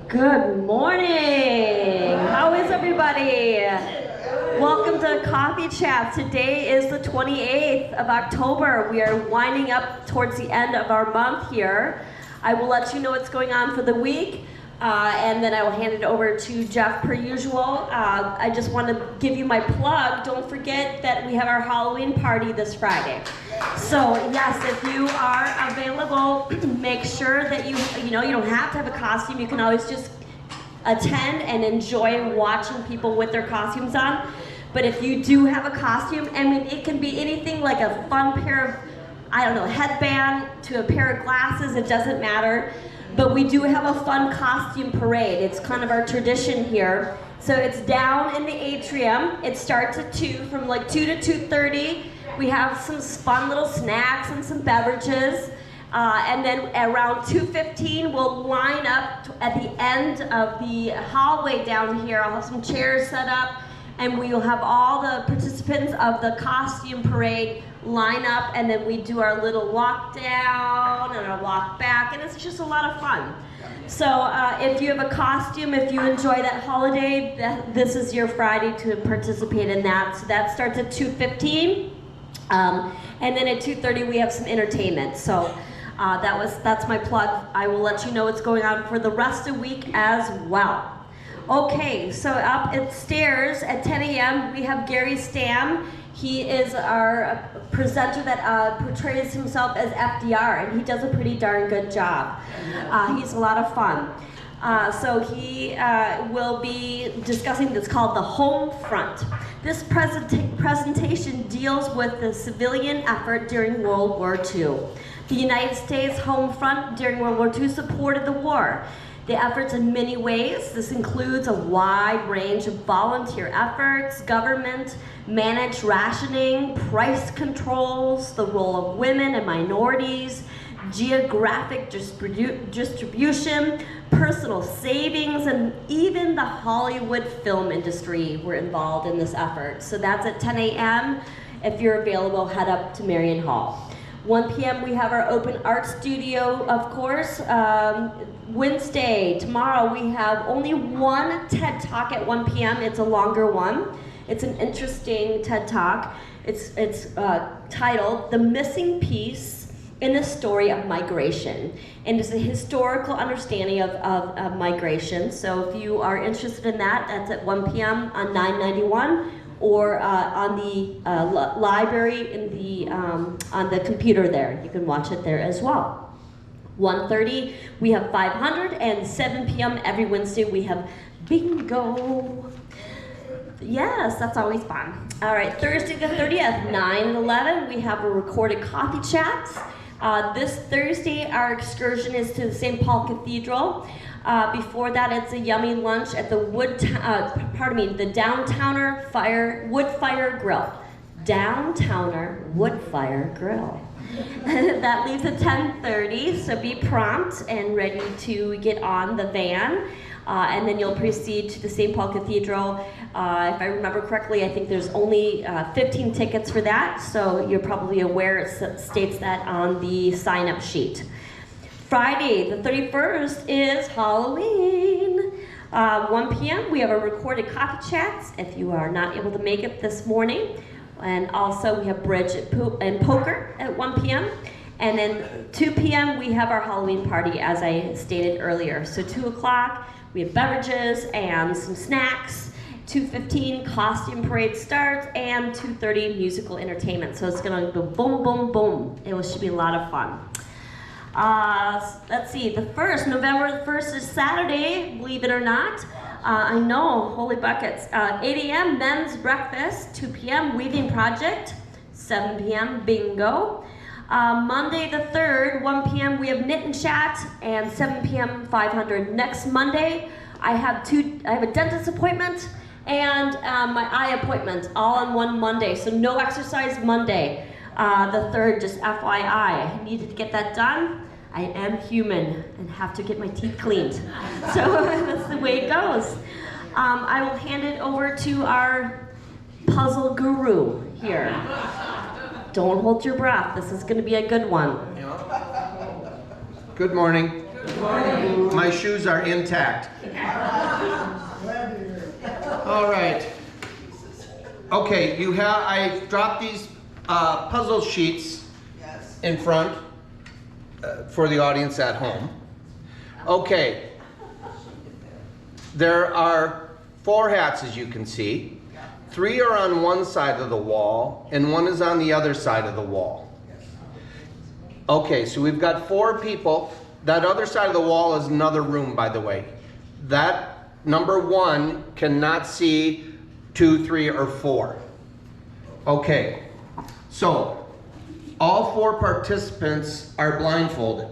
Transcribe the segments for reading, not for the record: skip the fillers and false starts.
Good morning. How is everybody? Welcome to Coffee Chats. Today is the 28th of October. We are winding up towards the end of our month here. I will let you know what's going on for the week, and then I will hand it over to Jeff per usual. I just want to give you my plug. Don't forget that we have our Halloween party this Friday. So yes, if you are available, make sure that you don't have to have a costume. You can always just attend and enjoy watching people with their costumes on. But if you do have a costume, I mean, it can be anything like a fun pair of, headband to a pair of glasses, it doesn't matter. But we do have a fun costume parade. It's kind of our tradition here. So it's down in the atrium. It starts at 2, from like 2 to 2:30. We have some fun little snacks and some beverages. And then around 2:15, we'll line up at the end of the hallway down here. I'll have some chairs set up, and we will have all the participants of the costume parade line up, and then we do our little walk down and our walk back, and it's just a lot of fun. So if you have a costume, if you enjoy that holiday, this is your Friday to participate in that. So that starts at 2:15, and then at 2:30 we have some entertainment. So that's my plug. I will let you know what's going on for the rest of the week as well. Okay, so upstairs at 10 a.m. we have Gary Stam. He is our presenter that portrays himself as FDR, and he does a pretty darn good job. He's a lot of fun. So he will be discussing this called the Home Front. This presentation deals with the civilian effort during World War II. The United States Home Front during World War II supported the war. The efforts in many ways. This includes a wide range of volunteer efforts, government managed rationing, price controls, the role of women and minorities, geographic distribution, personal savings, and even the Hollywood film industry were involved in this effort. So that's at 10 a.m. If you're available, head up to Marion Hall. 1 p.m. we have our open art studio, of course. Wednesday, tomorrow, we have only one TED Talk at 1 p.m. It's a longer one. It's an interesting TED Talk. It's titled The Missing Piece in the Story of Migration. And it's a historical understanding of migration. So if you are interested in that, that's at 1 p.m. on 991. Or on the library on the computer there. You can watch it there as well. 1:30, we have 500, and 7 p.m. every Wednesday we have bingo. Yes, that's always fun. All right, Thursday the 30th, 9 and 11, we have a recorded coffee chat. This Thursday, our excursion is to the St. Paul Cathedral. Before that, it's a yummy lunch at the the Downtowner Wood Fire Grill. Downtowner Wood Fire Grill. That leaves at 10:30, so be prompt and ready to get on the van. And then you'll proceed to the St. Paul Cathedral. If I remember correctly, I think there's only 15 tickets for that, so you're probably aware it states that on the sign-up sheet. Friday, the 31st, is Halloween. 1 p.m., we have a recorded coffee chat if you are not able to make it this morning. And also we have bridge and poker at 1 p.m. And then 2 p.m. we have our Halloween party, as I stated earlier. So 2 o'clock, we have beverages and some snacks. 2:15, costume parade starts, and 2:30, musical entertainment. So it's gonna go boom, boom, boom. It should be a lot of fun. Let's see, November the 1st is Saturday, believe it or not. I know, holy buckets. 8 a.m. men's breakfast, 2 p.m. weaving project, 7 p.m. bingo. Monday the 3rd, 1 p.m. we have knit and chat, and 7 p.m. 500. Next Monday, I have a dentist appointment and my eye appointment all on one Monday, so no exercise Monday. The 3rd, just FYI, I needed to get that done. I am human and have to get my teeth cleaned. So that's the way it goes. I will hand it over to our puzzle guru here. Don't hold your breath. This is going to be a good one. Good morning. Good morning. my shoes are intact. All right. Okay, I dropped these puzzle sheets in front for the audience at home. Okay. There are 4 hats, as you can see. 3 are on one side of the wall, and 1 is on the other side of the wall. Okay, so we've got 4 people. That other side of the wall is another room, by the way. That number 1 cannot see 2, 3, or 4. Okay, so all 4 participants are blindfolded.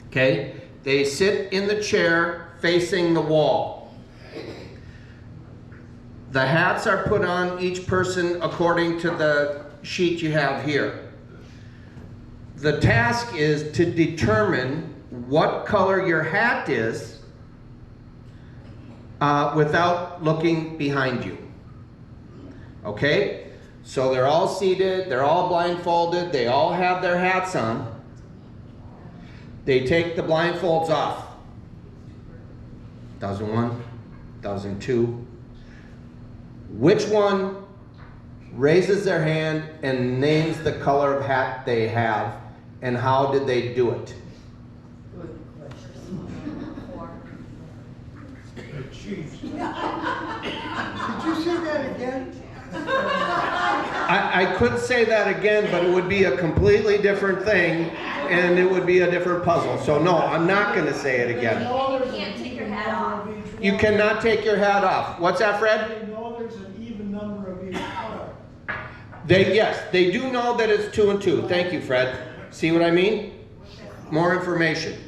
Okay, they sit in the chair facing the wall. The hats are put on each person according to the sheet you have here. The task is to determine what color your hat is without looking behind you. Okay? So they're all seated, they're all blindfolded, they all have their hats on. They take the blindfolds off. 1001, 1002. Which one raises their hand and names the color of hat they have, and how did they do it? Did you say that again? I could say that again, but it would be a completely different thing, and it would be a different puzzle. So no, I'm not going to say it again. You can't take your hat off. You cannot take your hat off. What's that, Fred? They know there's an even number of each color. Yes, they do know that it's 2 and 2. Thank you, Fred. See what I mean? More information.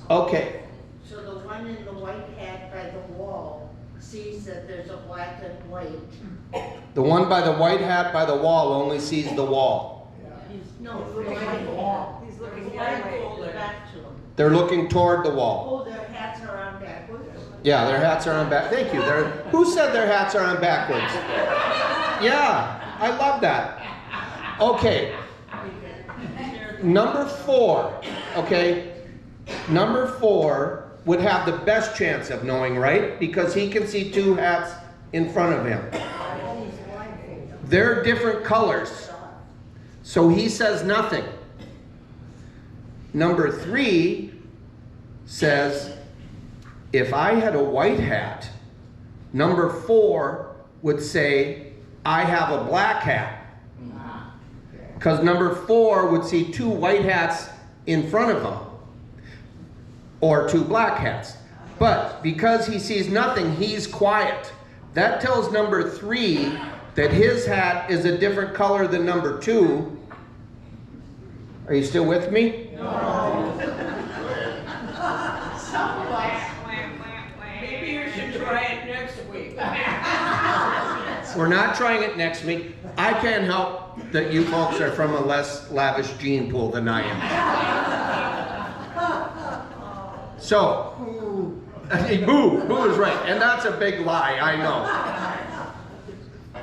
Okay. So the one in the white hat by the wall sees that there's a black and white. The one by the white hat by the wall only sees the wall. No, he's looking at the wall. He's looking back to them. They're looking toward the wall. Oh, their hats are on backwards? Yeah, their hats are on back. Thank you. Who said their hats are on backwards? Yeah, I love that. Okay. Number 4. Okay. Number 4 would have the best chance of knowing, right? Because he can see 2 hats in front of him. They're different colors. So he says nothing. Number 3 says, if I had a white hat, number 4 would say, I have a black hat. Because number 4 would see 2 white hats in front of him, or 2 black hats. But because he sees nothing, he's quiet. That tells number 3 that his hat is a different color than number 2. Are you still with me? No. Maybe you should try it next week. We're not trying it next week. I can't help that you folks are from a less lavish gene pool than I am. So, boo is right, and that's a big lie, I know.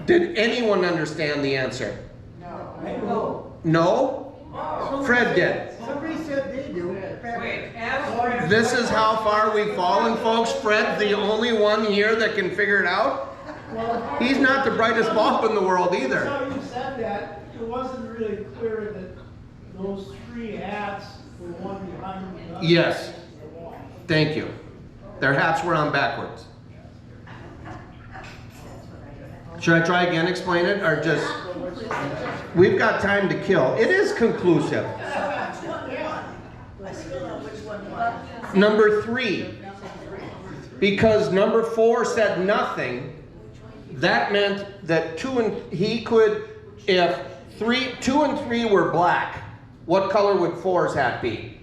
Did anyone understand the answer? No. No? Fred did. Somebody said they do. This is how far we've fallen, folks. Fred's the only one here that can figure it out. He's not the brightest bulb in the world either. So you said that, it wasn't really clear that those 3 hats were one behind the other. Yes. Thank you. Their hats were on backwards. Should I try again, explain it, or just... We've got time to kill. It is conclusive. Number 3. Because number 4 said nothing, that meant that 2 and 3 were black, what color would 4's hat be?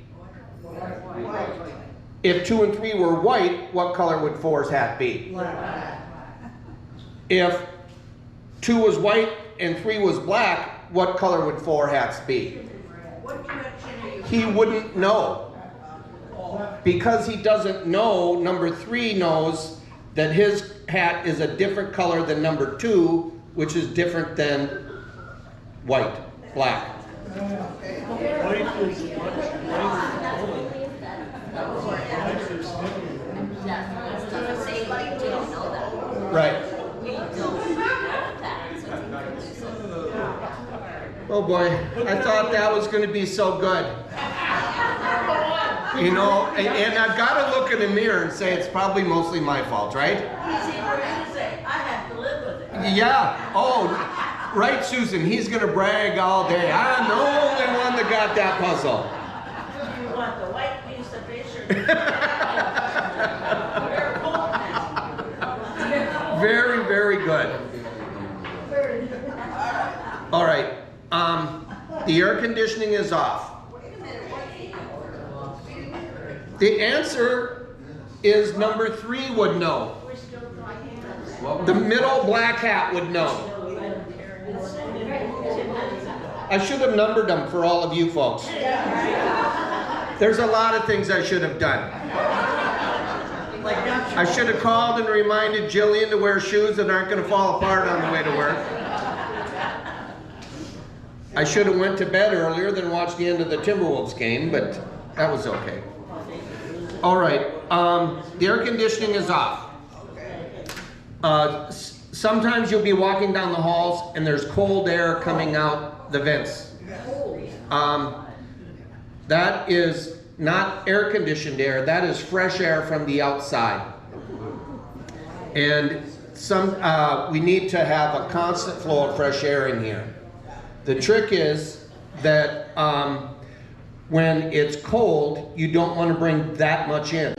If 2 and 3 were white, what color would 4's hat be? Black. If 2 was white and 3 was black, what color would 4 hats be? What direction are you? He wouldn't know. Because he doesn't know, number 3 knows that his hat is a different color than number 2, which is different than white, black. White is much lighter color. White is heavier. Right. Oh boy, I thought that was going to be so good. You know, and I've got to look in the mirror and say it's probably mostly my fault, right? I have to live with it. Yeah. Oh, right, Susan. He's going to brag all day. I'm the only one that got that puzzle. You want the white piece of fish or Very, very good. All right. The air conditioning is off. The answer is number 3 would know. The middle black hat would know. I should have numbered them for all of you folks. There's a lot of things I should have done. I should have called and reminded Jillian to wear shoes that aren't going to fall apart on the way to work. I should have went to bed earlier than watched the end of the Timberwolves game, but that was okay. All right, the air conditioning is off. Sometimes you'll be walking down the halls and there's cold air coming out the vents. That is not air conditioned air, that is fresh air from the outside. And we need to have a constant flow of fresh air in here. The trick is that when it's cold, you don't want to bring that much in.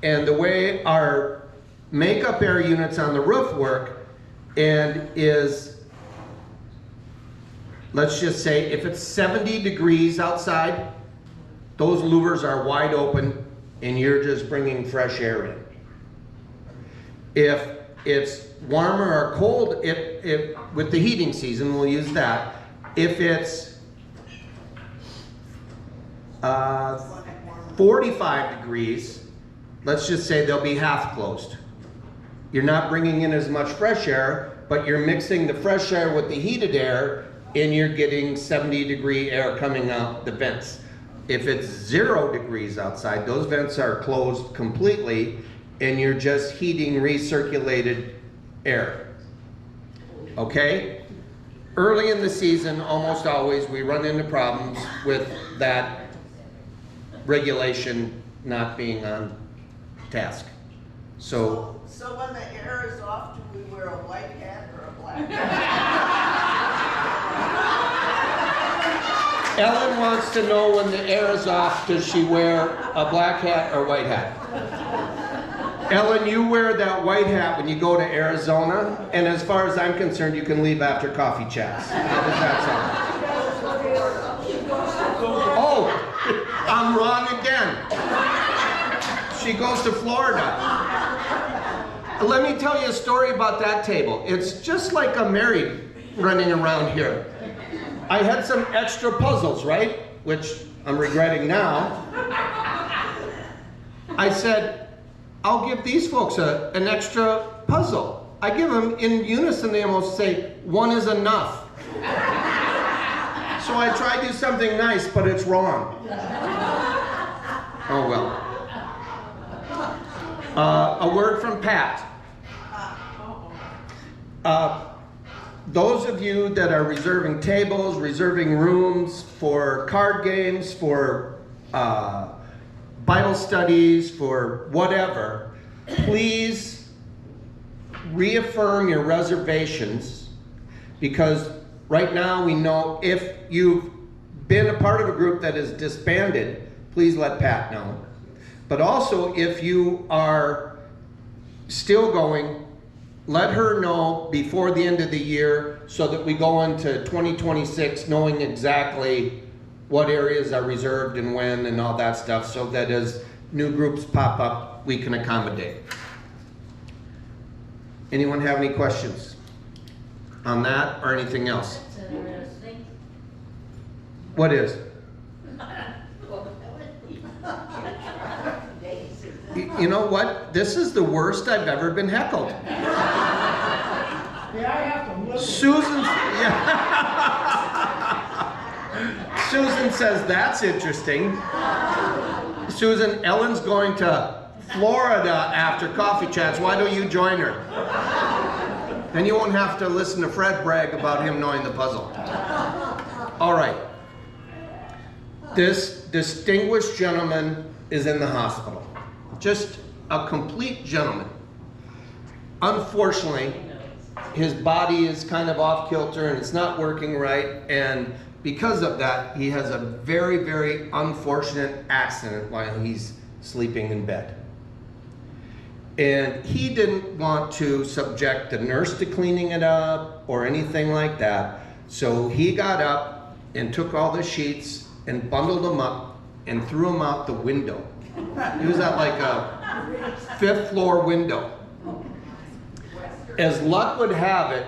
And the way our makeup air units on the roof work is, let's just say, if it's 70 degrees outside, those louvers are wide open and you're just bringing fresh air in. If it's warmer or cold, with the heating season, we'll use that. If it's 45 degrees, let's just say they'll be half closed. You're not bringing in as much fresh air, but you're mixing the fresh air with the heated air, and you're getting 70-degree air coming out the vents. If it's 0 degrees outside, those vents are closed completely, and you're just heating recirculated air. Okay? Early in the season, almost always, we run into problems with that regulation not being on task. So when the air is off, do we wear a white hat or a black hat? Ellen wants to know when the air is off, does she wear a black hat or white hat? Ellen, you wear that white hat when you go to Arizona, and as far as I'm concerned, you can leave after coffee chats. How does that sound? Oh, I'm wrong again. She goes to Florida. Let me tell you a story about that table. It's just like a married running around here. I had some extra puzzles, right? Which I'm regretting now. I said, I'll give these folks an extra puzzle. I give them in unison, they almost say, 1 is enough. So I try to do something nice, but it's wrong. Oh well. A word from Pat. Those of you that are reserving tables, reserving rooms for card games, for Bible studies, for whatever, please reaffirm your reservations, because right now we know if you've been a part of a group that is disbanded, please let Pat know. But also, if you are still going, let her know before the end of the year so that we go into 2026 knowing exactly what areas are reserved and when and all that stuff, so that as new groups pop up, we can accommodate. Anyone have any questions on that or anything else? That's interesting. What is? You know what? This is the worst I've ever been heckled. Yeah, I have to live with Susan's, yeah. Susan says, that's interesting. Susan, Ellen's going to Florida after Coffee Chats. Why don't you join her? Then you won't have to listen to Fred brag about him knowing the puzzle. All right. This distinguished gentleman is in the hospital. Just a complete gentleman. Unfortunately, his body is kind of off kilter and it's not working right, and because of that, he has a very, very unfortunate accident while he's sleeping in bed. And he didn't want to subject the nurse to cleaning it up or anything like that, so he got up and took all the sheets and bundled them up and threw them out the window. He was at like a 5th floor window. As luck would have it,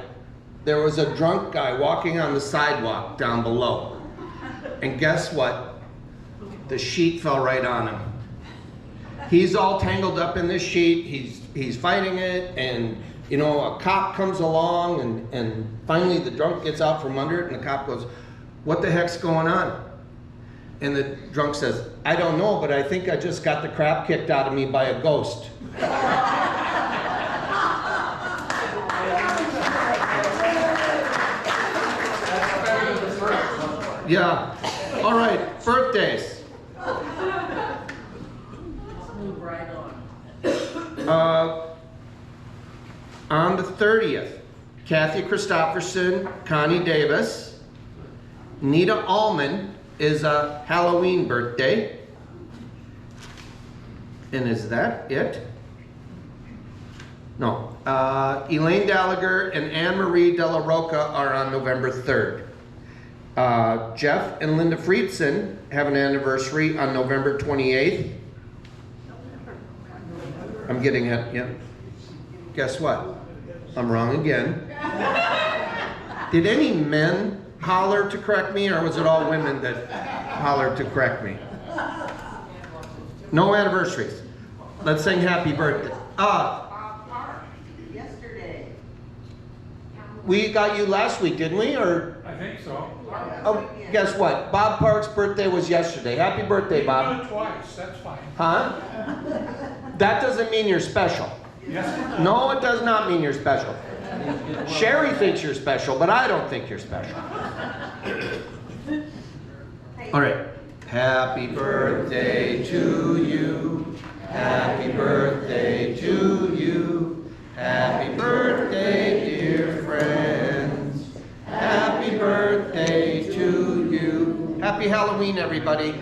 there was a drunk guy walking on the sidewalk down below. And guess what? The sheet fell right on him. He's all tangled up in this sheet. He's fighting it, and you know, a cop comes along, and finally the drunk gets out from under it, and the cop goes, "What the heck's going on?" And the drunk says, "I don't know, but I think I just got the crap kicked out of me by a ghost." Yeah. All right, birthdays. Move right on. On the 30th, Kathy Christopherson, Connie Davis, Nita Allman is a Halloween birthday. And is that it? No. Elaine Gallagher and Anne-Marie De La Roca are on November 3rd. Jeff and Linda Friedson have an anniversary on November 28th. I'm getting it, yeah. Guess what? I'm wrong again. Did any men holler to correct me, or was it all women that hollered to correct me? No anniversaries. Let's sing happy birthday. Yesterday. We got you last week, didn't we? Or I think so. oh, guess what? Bob Park's birthday was yesterday. Happy birthday, Do Bob. it twice, that's fine. Huh? That doesn't mean you're special. Yes. No, it does not mean you're special. Sherry thinks you're special, but I don't think you're special. All right. Happy birthday to you. Happy birthday to you. Happy birthday, dear friends. Happy birthday to you. Happy Halloween, everybody.